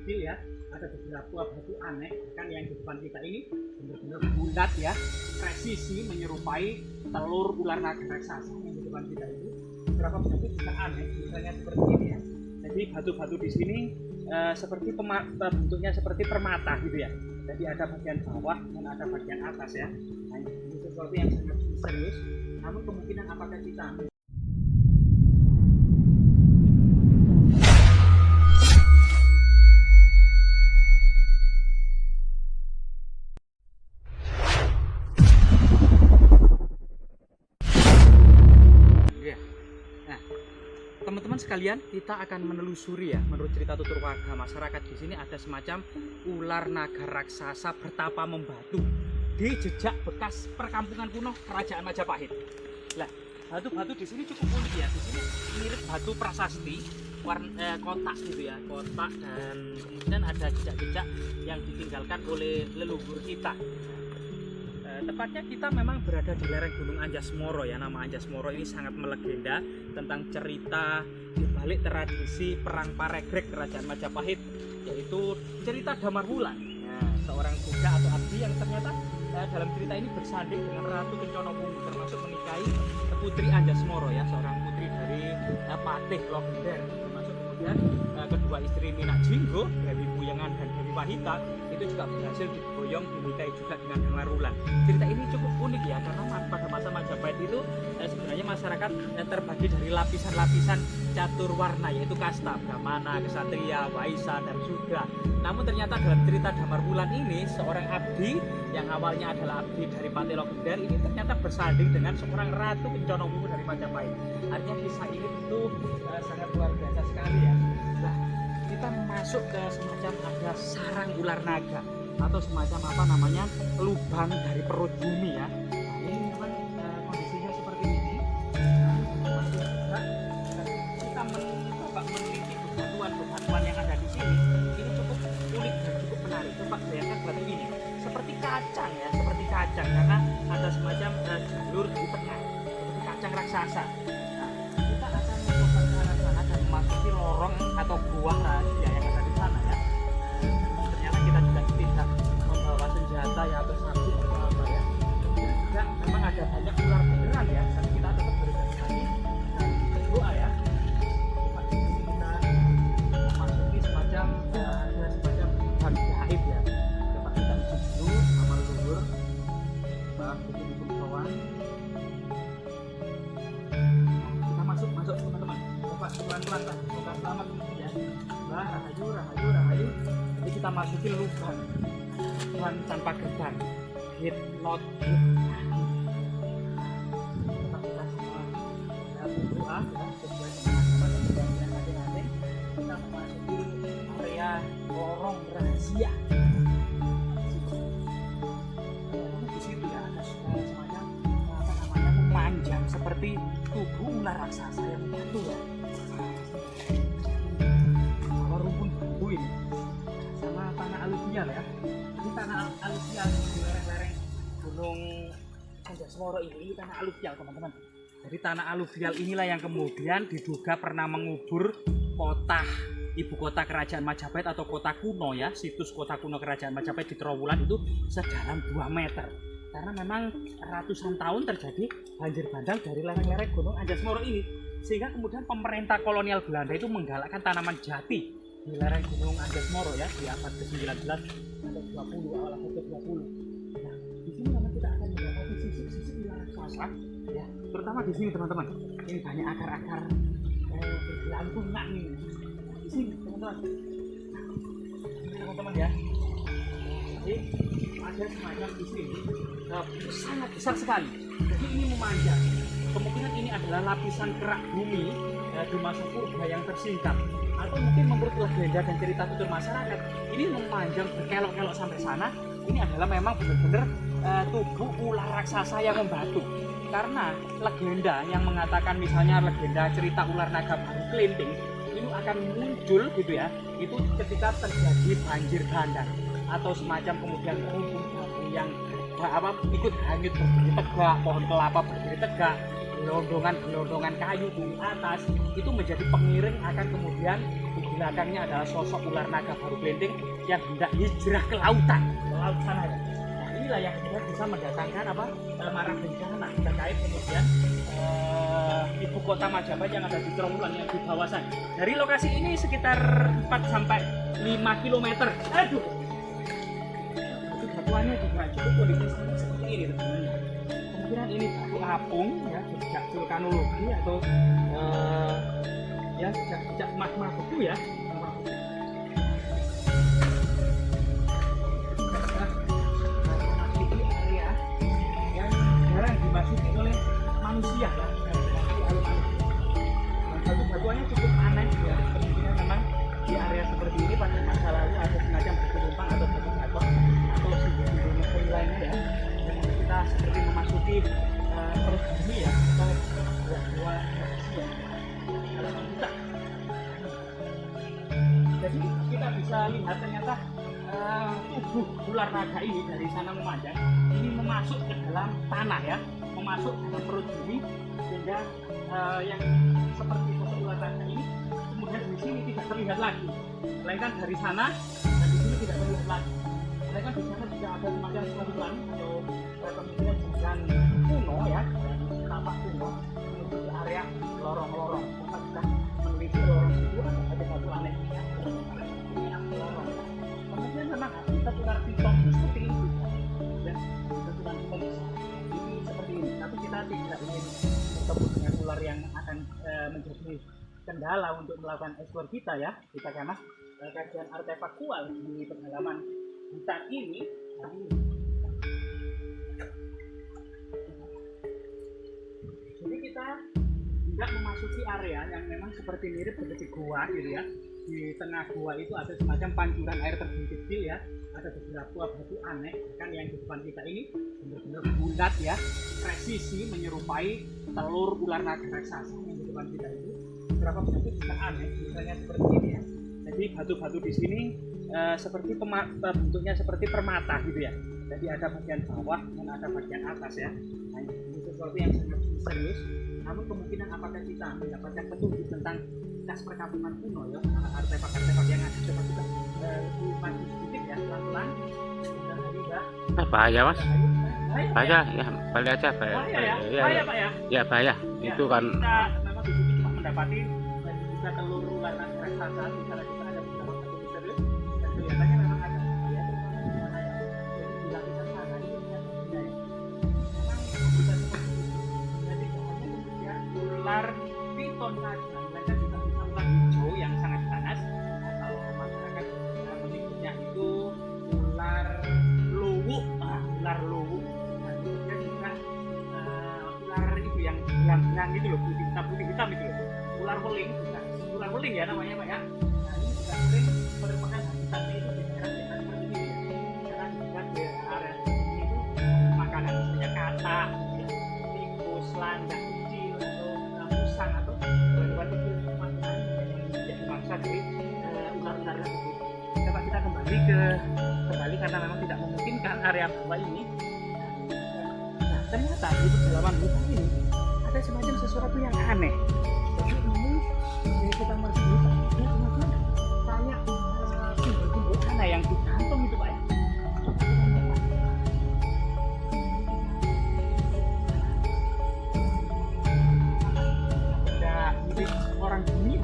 kecil ya, ada beberapa batu aneh kan yang di depan kita ini benar-benar bulat ya, presisi menyerupai telur ular naga raksasa yang di depan kita itu. Beberapa batu juga aneh, misalnya seperti ini ya. Jadi batu-batu di sini seperti bentuknya seperti permata gitu ya. Jadi ada bagian bawah dan ada bagian atas ya. Nah, ini sesuatu yang sangat serius. Namun kemungkinan apakah kita teman-teman sekalian, kita akan menelusuri ya. Menurut cerita tutur warga masyarakat di sini ada semacam ular naga raksasa bertapa membatu di jejak bekas perkampungan kuno Kerajaan Majapahit. Nah, batu-batu di sini cukup unik ya. Di sini mirip batu prasasti, warna kotak gitu ya, kotak, dan kemudian ada jejak-jejak yang ditinggalkan oleh leluhur kita. Tepatnya kita memang berada di lereng Gunung Anjasmoro ya. Nama Anjasmoro ini sangat melegenda tentang cerita di balik tradisi perang paregrek Kerajaan Majapahit, yaitu cerita Damar Wulan. Nah, seorang budak atau abdi yang ternyata dalam cerita ini bersanding dengan Ratu Kencana Wungu, termasuk menikahi Putri Anjasmoro ya, seorang putri dari Patih Logender, termasuk kemudian kedua istri Minak Jinggo, Dewi Buyengan dan Dewi Wahita itu juga berhasil diboyong dinikahi juga dengan Damar Wulan. Cerita ini cukup unik ya, karena pada masa Majapahit itu sebenarnya masyarakat terbagi dari lapisan-lapisan catur warna, yaitu kasta, Brahmana, Ksatria, Waisa, dan Sudra. Namun ternyata dalam cerita Damar Wulan ini, seorang abdi yang awalnya adalah abdi dari Patih Logender ini ternyata bersanding dengan seorang Ratu Kencana Wungu dari Majapahit. Artinya kisah ini itu sangat luar biasa sekali ya. Nah, kita masuk ke semacam ada sarang ular naga atau semacam apa namanya, lubang dari perut bumi ya. Nah, ini memang kondisinya seperti ini. Kita mencoba meneliti bebatuan yang ada di sini. Ini cukup unik dan cukup menarik. Coba bayangkan batu ini seperti kacang ya, seperti kacang karena ada semacam jalur di tengah, seperti kacang raksasa. Nah, kita akan mencoba ke arah sana dan memasuki lorong atau gua rahasia yang ada di sana ya. Ternyata kita juga tidak membawa senjata ya atau sabuk atau apa ya. Dan memang ada banyak ular beneran ya. Dan kita tetap berhati-hati dan berdoa ya. Kita memasuki semacam ada semacam bab gaib ya. Coba kita isi dulu sama leluhur. Bab di bawah. Kita masuk teman-teman. Coba pelan-pelan lah. Semoga selamat ya. Rahayu. Jadi kita masukin lubang tanpa gerbang. Hit not hit. Tetap kita semua berdoa ya, sesuai dengan perjanjian masing-masing. Kita memasuki area lorong rahasia. Di situ ya ada semacam apa namanya, memanjang seperti tubuh ular raksasa yang menyatu ya. Rumpun bambu ini sama tanah aluvial ya. Ini tanah aluvial di lereng-lereng Gunung Anjasmoro ini tanah aluvial teman-teman. Jadi tanah aluvial inilah yang kemudian diduga pernah mengubur ibu kota Kerajaan Majapahit atau kota kuno ya. Situs kota kuno Kerajaan Majapahit di Trowulan itu sedalam 2 meter. Karena memang ratusan tahun terjadi banjir bandang dari lereng-lereng Gunung Anjasmoro ini, sehingga kemudian pemerintah kolonial Belanda itu menggalakkan tanaman jati di lereng Gunung Anjasmoro ya di abad ke-19 atau 20, awal abad ke-20. Nah, di sini memang kita akan mendapati sisik-sisik ular raksasa ya, terutama di sini teman-teman. Ini banyak akar-akar bergelantungan ini. Di sini teman-teman ya. Jadi ada semacam di sini sangat besar sekali. Jadi ini memanjang. Kemungkinan ini adalah lapisan kerak bumi di masa purba yang tersingkap. Atau mungkin menurut legenda dan cerita tutur masyarakat, ini memanjang berkelok-kelok sampai sana. Ini adalah memang benar-benar tubuh ular raksasa yang membatu. Karena legenda yang mengatakan, misalnya legenda cerita ular naga baru kelinting, itu akan muncul gitu ya, itu ketika terjadi banjir bandang atau semacam kemudian rumpun bambu yang ikut hanyut berdiri tegak, pohon kelapa berdiri tegak, gelondongan kayu di atas itu menjadi pengiring akan kemudian belakangnya adalah sosok ular naga baru glending yang hendak hijrah ke lautan, ke laut sana ya. Nah inilah yang kemudian bisa mendatangkan marah bencana terkait kemudian ibu kota Majapahit yang ada di Trawulan yang di bawah sana. Dari lokasi ini sekitar 4 sampai 5 km. Aduh. Batuannya juga cukup kondisinya seperti ini teman-teman. Kemudian ini batu apung ya, jejak vulkanologi atau ya jejak magma beku ya. Memasuki area yang jarang dimasuki oleh manusia ya. Batu-batuannya cukup aneh ya. Kemudian memang di area seperti ini pada masa lalu ada semacam batu tumpang atau batu gator atau simbol misteri lainnya ya. Dan kita seperti memasuki perut bumi ya atau gua manusia. Jadi kita bisa lihat ternyata tubuh ular naga ini dari sana memanjang ini memasuk ke dalam tanah ya, memasuk ke perut bumi sehingga yang seperti sosok ular naga ini kemudian di sini tidak terlihat lagi, melainkan dari sana dan di sini tidak terlihat lagi. Melainkan di sana juga ada semacam seruan atau kemudian jalan kuno ya, tapak kuno menuju ke area lorong-lorong. Kita sudah meneliti lorong itu ada batu aneh ya. Kemudian memang habitat ular piton seperti ini ya, habitat ular piton ini seperti ini. Tapi kita tidak ingin bertemu dengan ular yang akan menjadi kendala untuk melakukan ekspor kita ya. Kita karena kajian artefaktual di pedalaman hutan ini. Jadi kita tidak memasuki area yang memang seperti mirip seperti gua gitu ya. Di tengah gua itu ada semacam pancuran air terjun kecil ya, ada beberapa batu aneh, kan yang di depan kita ini benar-benar bulat ya, presisi menyerupai telur ular naga raksasa yang di depan kita itu. Beberapa batu juga aneh, misalnya seperti ini ya. Jadi batu-batu di sini seperti bentuknya seperti permata gitu ya. Jadi ada bagian bawah dan ada bagian atas ya. Nah, ini sesuatu yang sangat serius. Namun kemungkinan apakah kita mendapatkan petunjuk tentang bekas perkampungan kuno ya, artefak-artefak yang ada, coba kita lebih maju sedikit ya, pelan-pelan. Bahaya mas, bahaya ya, balik aja bahaya. Bahaya pak ya? Ya bahaya, itu kan. Kita memang di sini cuma mendapati dan juga telur ular naga raksasa, di sana kita ada beberapa batu misterius dan kelihatannya memang ada bahaya terutama di sana ya. Jadi di lapisan sana ini memang bisa seperti itu. Jadi hanya kemudian ular piton saja, mereka juga bisa ular hijau yang sangat ganas atau masyarakat menyebutnya itu ular luwu, ular luwu. Dan kemudian juga ular itu yang belang-belang itu loh, putih hitam itu loh, ular weling, ular weling ya namanya pak ya. Nah ini juga sering merupakan habitatnya itu di daerah seperti ini ya, karena juga di area seperti ini itu makanan misalnya katak, ya, tikus, landak kecil atau musang atau hewan-hewan kecil makanan yang menjadi mangsa dari ular-ular tersebut. Coba kita kembali karena memang tidak memungkinkan area bawah ini. Nah ternyata di pedalaman hutan ini ada semacam sesuatu yang aneh. Jadi ini kita masih hutan, ya kemudian kayak simbol-simbol aneh yang digantung itu pak ya. Ada milik orang bumi.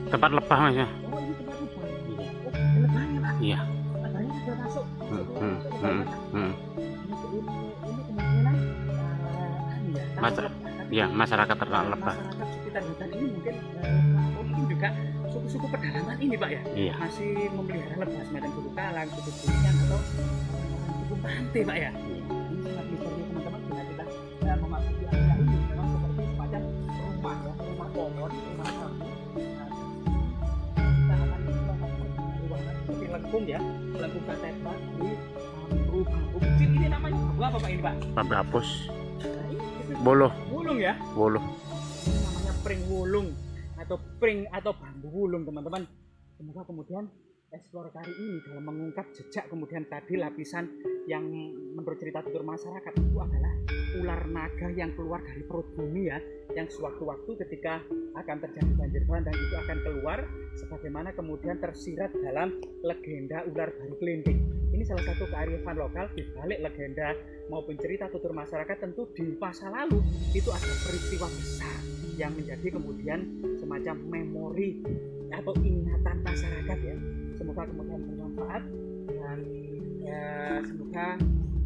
Tempat lebah mas ya. Oh ini tempat lebah. Oh lebahnya pak. Iya. Lebahnya sudah masuk. Hmm. Ini kemungkinan Ya masyarakat ternak lebah. Masyarakat sekitar hutan ini mungkin mungkin juga suku-suku pedalaman ini pak ya. Iya. Masih memelihara lebah semacam suku Kalang, suku Kuningan atau suku Pante pak ya. Ini sangat misteri teman-teman bila kita memasuki area ini memang seperti semacam rumah ya, rumah pohon, rumah bambu. Kita akan memasuki ruangan seperti lengkung ya, lengkung katepa di bambu kecil. Ini namanya bambu apa pak ini pak? Bambu apus. Wulung ya. Wuluh. Ini namanya pring wulung atau pring atau bambu wulung teman-teman. Semoga kemudian eksplor kali ini dalam mengungkap jejak kemudian tadi lapisan yang menurut cerita tutur masyarakat itu adalah ular naga yang keluar dari perut bumi ya, yang sewaktu-waktu ketika akan terjadi banjir bandang itu akan keluar sebagaimana kemudian tersirat dalam legenda ular baru kelinting. Ini salah satu kearifan lokal di balik legenda maupun cerita tutur masyarakat. Tentu di masa lalu itu ada peristiwa besar yang menjadi kemudian semacam memori atau ingatan masyarakat ya. Semoga kemudian bermanfaat dan semoga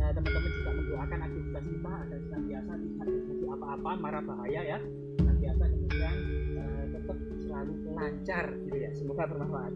teman-teman juga mendoakan aktivitas kita agar senantiasa tidak terjadi apa-apa mara bahaya ya, senantiasa kemudian tetap selalu lancar gitu ya. Semoga bermanfaat.